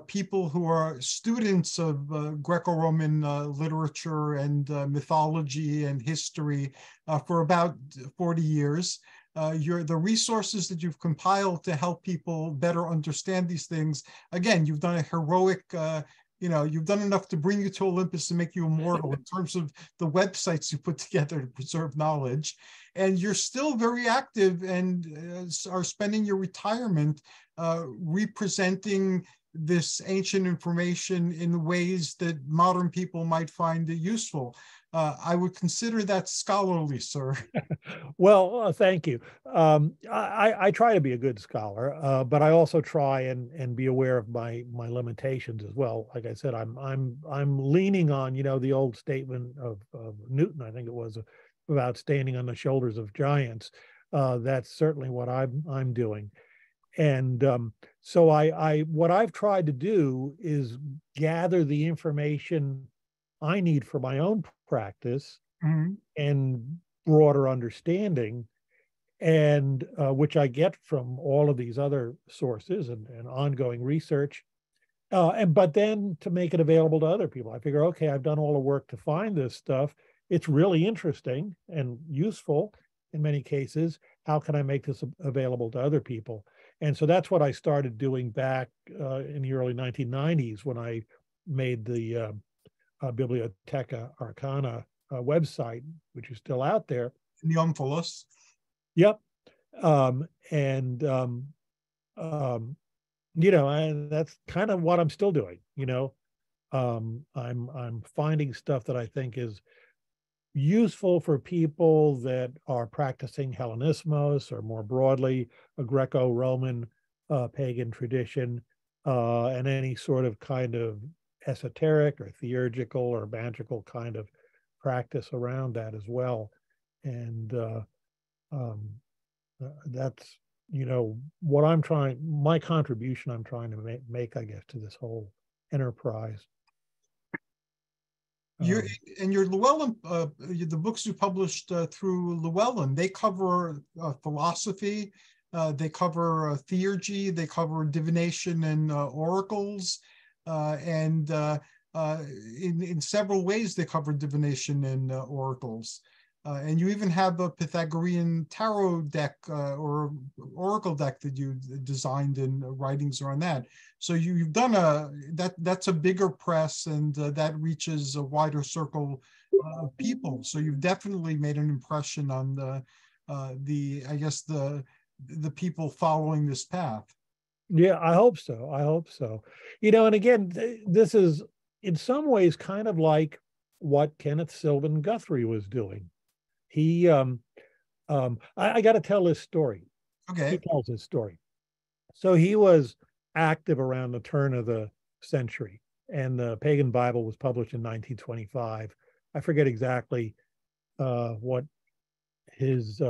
people who are students of Greco-Roman literature and mythology and history for about 40 years. The resources that you've compiled to help people better understand these things. Again, you've done a heroic, you've done enough to bring you to Olympus to make you immortal in terms of the websites you put together to preserve knowledge. And you're still very active and are spending your retirement representing this ancient information in ways that modern people might find useful. I would consider that scholarly, sir. Well, thank you. I try to be a good scholar, but I also try and be aware of my limitations as well. Like I said, I'm leaning on the old statement of Newton, I think it was, about standing on the shoulders of giants. That's certainly what I'm doing. And so what I've tried to do is gather the information I need for my own practice and broader understanding, and which I get from all of these other sources and ongoing research. But then to make it available to other people, I figure, okay, I've done all the work to find this stuff. It's really interesting and useful in many cases. How can I make this available to other people? And so that's what I started doing back in the early 1990s when I made the Bibliotheca Arcana website, which is still out there. Neomphalos. Yep. And that's kind of what I'm still doing. I'm finding stuff that I think is useful for people that are practicing Hellenismos, or more broadly a Greco-Roman pagan tradition, and any sort of kind of esoteric or theurgical or magical kind of practice around that as well. And that's what I'm trying, my contribution I'm trying to make, I guess, to this whole enterprise. Your Llewellyn, the books you published through Llewellyn, they cover philosophy, they cover theurgy, they cover divination and oracles, and in several ways they cover divination and oracles. And you even have a Pythagorean tarot deck or oracle deck that you designed, and writings are on that. So you've done that's a bigger press, and that reaches a wider circle of people. So you've definitely made an impression on the people following this path. Yeah, I hope so. I hope so. And again, this is in some ways kind of like what Kenneth Sylvan Guthrie was doing. He, I got to tell this story. Okay. He tells his story. So he was active around the turn of the century, and the Pagan Bible was published in 1925. I forget exactly what his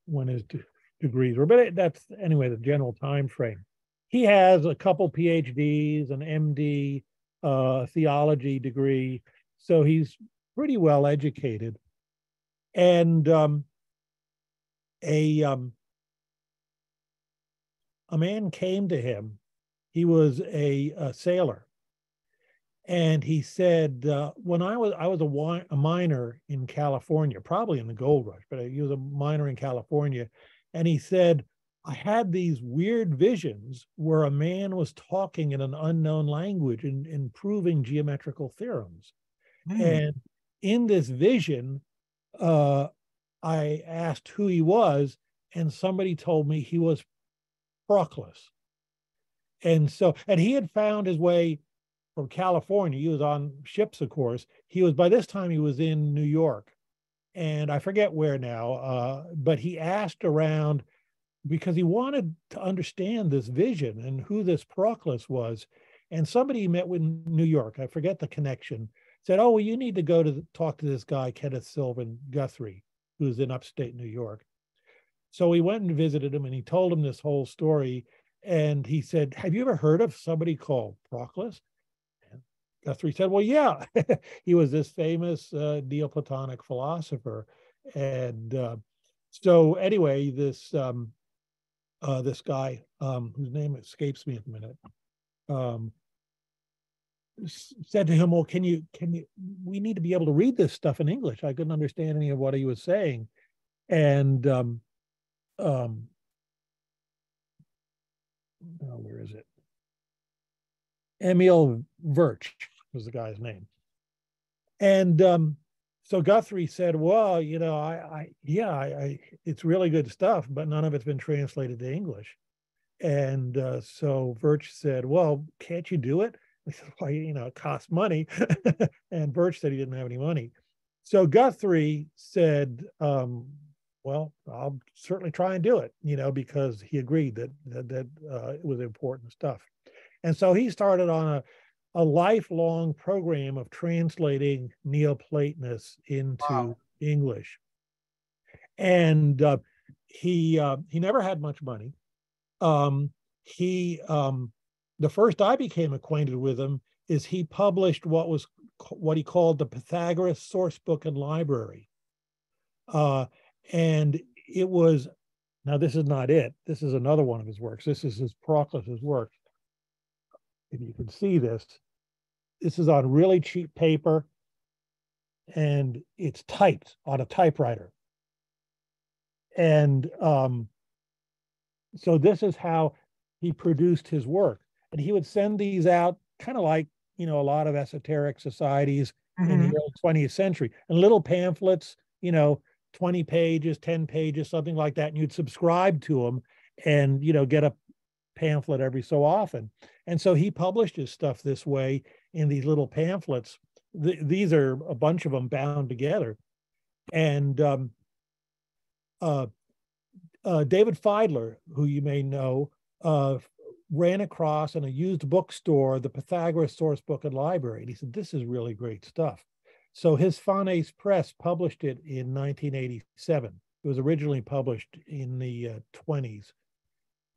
when his degrees were, but that's anyway the general time frame. He has a couple PhDs, an MD, theology degree, so he's pretty well educated. And a man came to him. He was a sailor, and he said, "When I was a miner in California, probably in the gold rush, but he was a miner in California." And he said, "I had these weird visions where a man was talking in an unknown language and proving geometrical theorems. And in this vision, I asked who he was, and somebody told me he was Proclus." And he had found his way from California. He was on ships, of course. By this time, he was in New York, and I forget where now, but he asked around because he wanted to understand this vision and who this Proclus was. And somebody he met in New York, I forget the connection, said, "Oh, well, you need to go to talk to this guy, Kenneth Sylvan Guthrie, who's in upstate New York." So he went and visited him, and he told him this whole story. And he said, "Have you ever heard of somebody called Proclus?" And Guthrie said, "Well, yeah." He was this famous Neoplatonic philosopher. And So anyway, this guy, whose name escapes me at the minute, said to him, well, we need to be able to read this stuff in English. I couldn't understand any of what he was saying. And where is it? Emil Virch was the guy's name. And so Guthrie said, well, it's really good stuff, but none of it's been translated to English. And so Virch said, well, can't you do it? I said, well, it costs money. And Virch said he didn't have any money. So Guthrie said, well, I'll certainly try and do it, because he agreed that it was important stuff. And so he started on a lifelong program of translating Neoplatonists into English. And he never had much money. The first I became acquainted with him is he published what he called the Pythagorean Source Book and Library. And it was, now this is not it. This is another one of his works. This is his Proclus's work. If you can see this, this is on really cheap paper and it's typed on a typewriter. And so this is how he produced his work. And he would send these out kind of like, a lot of esoteric societies in the early 20th century, and little pamphlets, 20 pages, 10 pages, something like that. And you'd subscribe to them and, get a pamphlet every so often. And so he published his stuff this way in these little pamphlets. These are a bunch of them bound together. And David Feidler, who you may know, ran across in a used bookstore the Pythagorean Source Book and Library. And he said, this is really great stuff. So his Phanes Press published it in 1987. It was originally published in the 20s.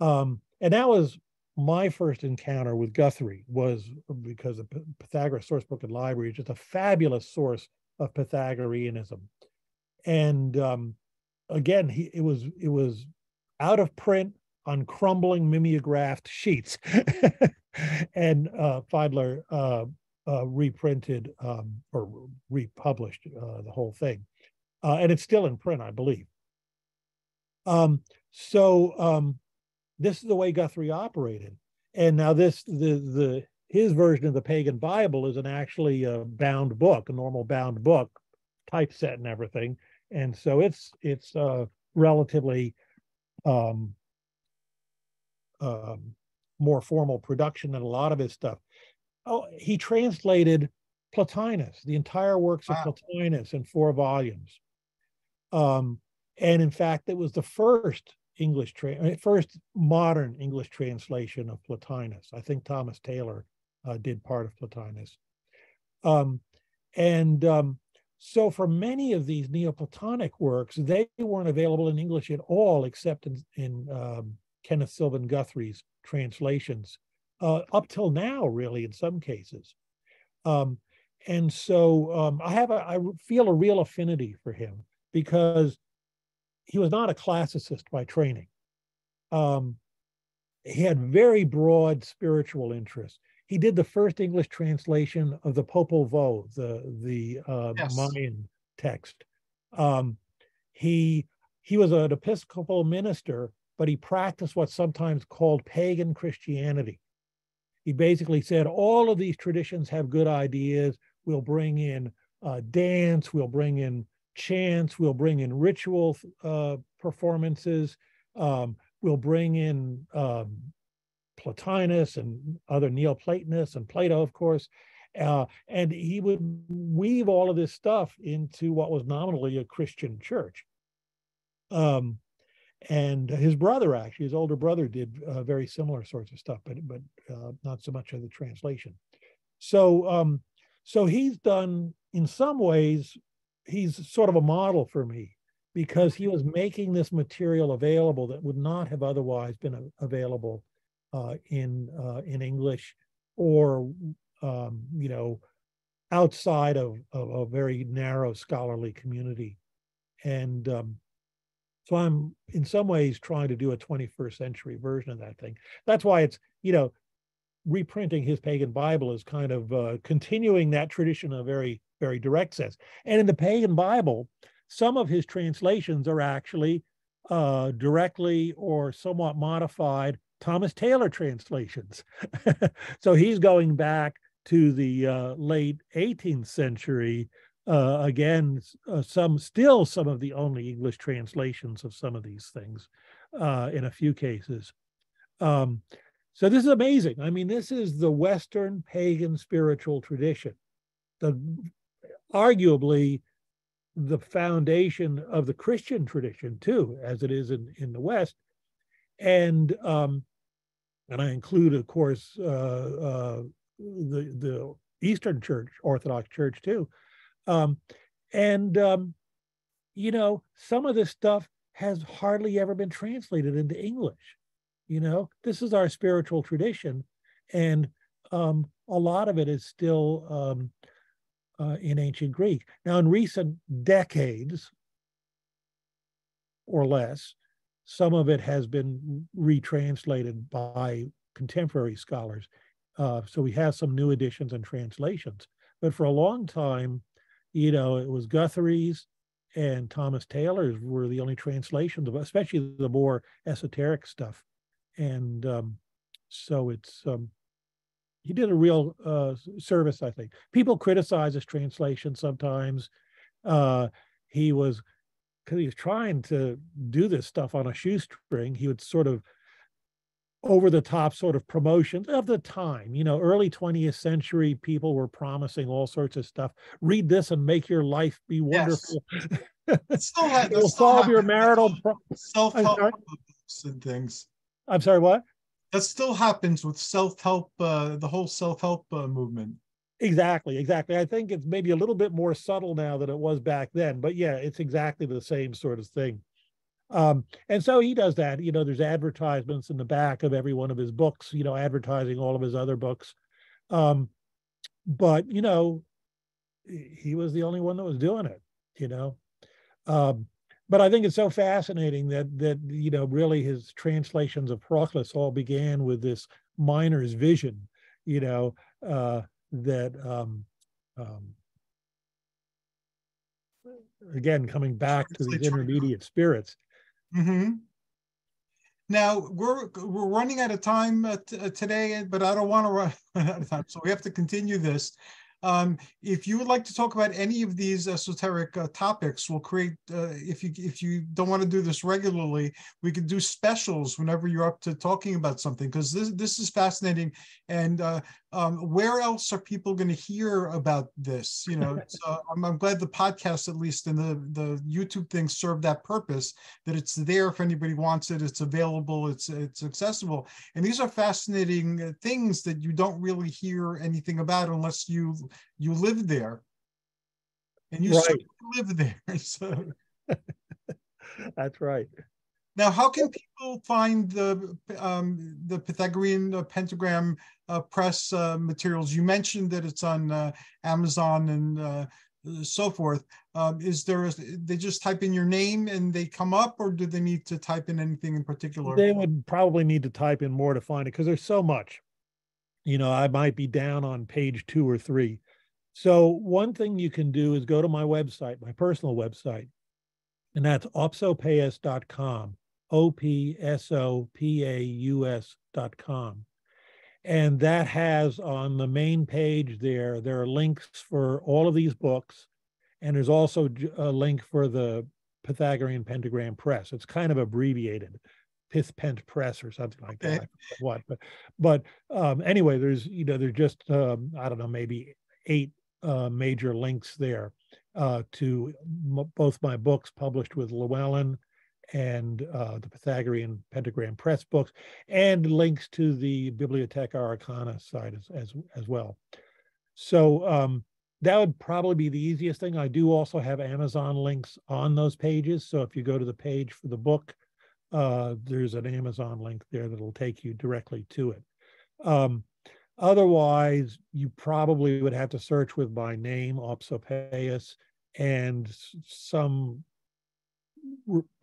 And that was my first encounter with Guthrie, was because the Pythagorean Source Book and Library is just a fabulous source of Pythagoreanism. And again, it was out of print on crumbling mimeographed sheets. And Feidler reprinted or republished the whole thing. And it's still in print, I believe. This is the way Guthrie operated. And now his version of the Pagan Bible is an actually bound book, a normal bound book, typeset and everything. And so it's relatively more formal production than a lot of his stuff. Oh, he translated Plotinus, the entire works of Plotinus in 4 volumes. And in fact, it was the first modern English translation of Plotinus. I think Thomas Taylor did part of Plotinus. So for many of these Neoplatonic works, they weren't available in English at all, except in Kenneth Sylvan Guthrie's translations, up till now, really, in some cases. And so I feel a real affinity for him because he was not a classicist by training. He had very broad spiritual interests. He did the first English translation of the Popol Vuh, the Yes. Mayan text. He was an Episcopal minister, but he practiced what's sometimes called pagan Christianity. He basically said, all of these traditions have good ideas. We'll bring in dance, we'll bring in chants, we'll bring in ritual performances, we'll bring in Plotinus and other Neoplatonists and Plato, of course. And he would weave all of this stuff into what was nominally a Christian church. And his brother, actually, his older brother, did very similar sorts of stuff, but not so much of the translation. So he's done, in some ways, he's sort of a model for me, because he was making this material available that would not have otherwise been available in English, or outside of a very narrow scholarly community. And So I'm in some ways trying to do a 21st century version of that thing. That's why it's, reprinting his pagan Bible is kind of continuing that tradition in a very, very direct sense. And in the pagan Bible, some of his translations are actually directly or somewhat modified Thomas Taylor translations. So he's going back to the late 18th century. Again, some of the only English translations of some of these things in a few cases. So this is amazing. I mean, this is the Western pagan spiritual tradition, arguably the foundation of the Christian tradition too, as it is in the West. And I include, of course, the Eastern Church, Orthodox Church too. Some of this stuff has hardly ever been translated into English. This is our spiritual tradition, and a lot of it is still in ancient Greek. Now, in recent decades or less, some of it has been retranslated by contemporary scholars. So we have some new editions and translations. But for a long time, it was Guthrie's and Thomas Taylor's were the only translations of, especially the more esoteric stuff. And so it's he did a real service, I think. People criticize his translation sometimes. He was trying to do this stuff on a shoestring. He would sort of over the top sort of promotions of the time. Early 20th century people were promising all sorts of stuff. Read this and make your life be wonderful. Yes. It will solve your marital self-help books and things. I'm sorry, what? That still happens with self-help, the whole self-help movement. Exactly. I think it's maybe a little bit more subtle now than it was back then, but yeah, it's exactly the same sort of thing. And so he does that. There's advertisements in the back of every one of his books, advertising all of his other books. But, he was the only one that was doing it, But I think it's so fascinating that really his translations of Proclus all began with this miner's vision, again, coming back to these intermediate spirits. Mm-hmm. Now we're running out of time today, but I don't want to run out of time, so we have to continue this. If you would like to talk about any of these esoteric topics, we'll create, if you don't want to do this regularly, we could do specials whenever you're up to talking about something, because this is fascinating. And where else are people going to hear about this? I'm glad the podcast, at least, and the YouTube thing serve that purpose, that it's there if anybody wants it, it's available, it's accessible. And these are fascinating things that you don't really hear anything about unless you live there, and you right. live there. So that's right. Now, how can people find the Pythagorean Pentagram press materials? You mentioned that it's on Amazon and so forth. They just type in your name and they come up, or do they need to type in anything in particular? They would probably need to type in more to find it, because there's so much. I might be down on page 2 or 3. So one thing you can do is go to my website, my personal website, and that's opsopaus.com, opsopaus.com. And that has on the main page there are links for all of these books. And there's also a link for the Pythagorean Pentagram Press. It's kind of abbreviated, Pent Press or something like that. I forget what, but anyway, there's just I don't know, maybe 8 major links there to both my books published with Llewellyn and the Pythagorean Pentagram Press books, and links to the Bibliotheca Arcana site as well. So that would probably be the easiest thing. I do also have Amazon links on those pages. So if you go to the page for the book, there's an Amazon link there that'll take you directly to it. Otherwise, you probably would have to search with my name, Opsopaus, and some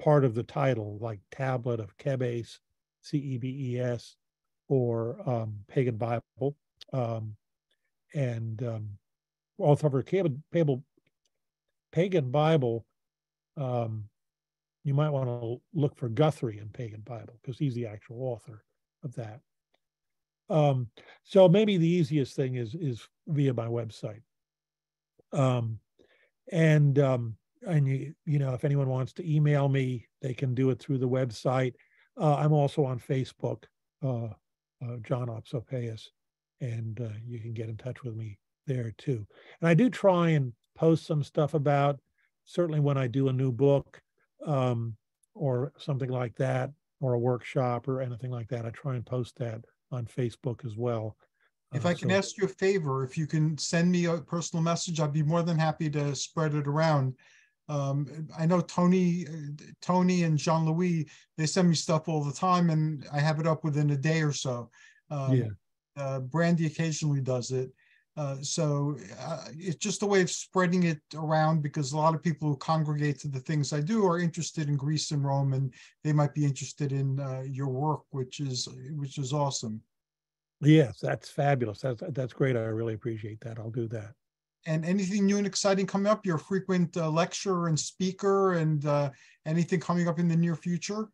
part of the title, like Tablet of Cebes, Cebes, or Pagan Bible, and also for Pagan Bible, you might want to look for Guthrie in Pagan Bible because he's the actual author of that. So maybe the easiest thing is via my website. And you know, if anyone wants to email me, they can do it through the website. I'm also on Facebook, John Opsopaus, and you can get in touch with me there too. And I do try and post some stuff about, certainly when I do a new book or something like that, or a workshop or anything like that, I try and post that on Facebook as well. If I can ask you a favor, if you can send me a personal message, I'd be more than happy to spread it around. I know Tony and Jean-Louis, they send me stuff all the time, and I have it up within a day or so. Brandy occasionally does it. So it's just a way of spreading it around, because a lot of people who congregate to the things I do are interested in Greece and Rome, and they might be interested in your work, which is awesome. Yes, that's fabulous. That's great. I really appreciate that. I'll do that. And anything new and exciting coming up? You're a frequent lecturer and speaker, and anything coming up in the near future?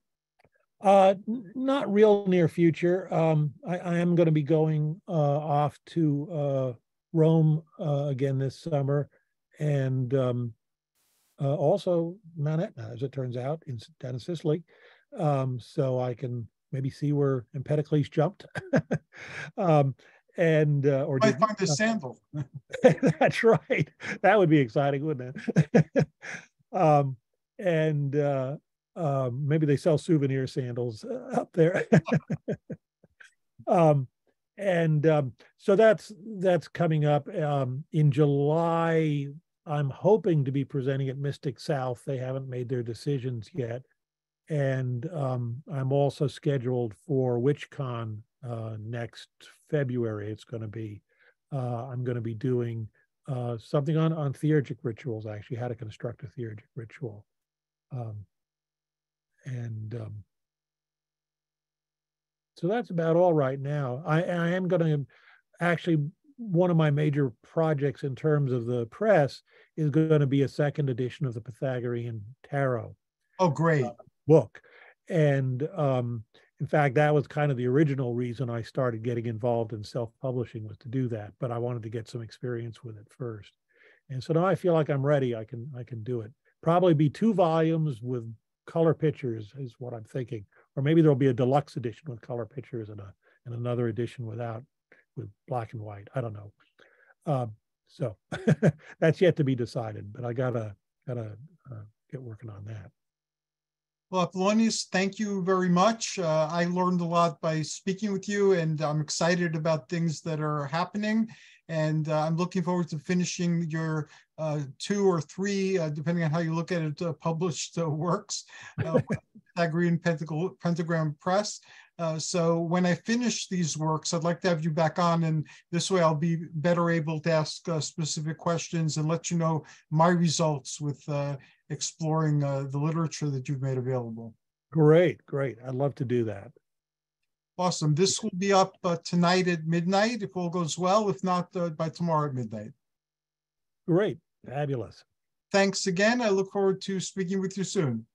Not real near future. I am going to be going off to Rome again this summer, and also Mount Etna, as it turns out, down in Sicily. So I can maybe see where Empedocles jumped. And or might find a sandal. That's right. That would be exciting, wouldn't it? And maybe they sell souvenir sandals up there. So that's coming up in July. I'm hoping to be presenting at Mystic South. They haven't made their decisions yet. And I'm also scheduled for WitchCon next February. It's going to be, I'm going to be doing something on theurgic rituals, actually, how to construct a theurgic ritual. So that's about all right now. I am going to actually, one of my major projects in terms of the press is going to be a second edition of the Pythagorean Tarot. Oh, great. Book. And in fact, that was kind of the original reason I started getting involved in self-publishing, was to do that. But I wanted to get some experience with it first. And so now I feel like I'm ready. I can do it. Probably be 2 volumes with color pictures is what I'm thinking. Or maybe there'll be a deluxe edition with color pictures and another edition with black and white. I don't know. So that's yet to be decided, but I gotta get working on that. Well, Apollonius, thank you very much. I learned a lot by speaking with you, and I'm excited about things that are happening. And I'm looking forward to finishing your 2 or 3, depending on how you look at it, published works, Pythagorean Pentagram Press. So when I finish these works, I'd like to have you back on, and this way I'll be better able to ask specific questions and let you know my results with exploring the literature that you've made available. Great. I'd love to do that. Awesome. This will be up tonight at midnight, if all goes well. If not, by tomorrow at midnight. Great. Fabulous. Thanks again. I look forward to speaking with you soon.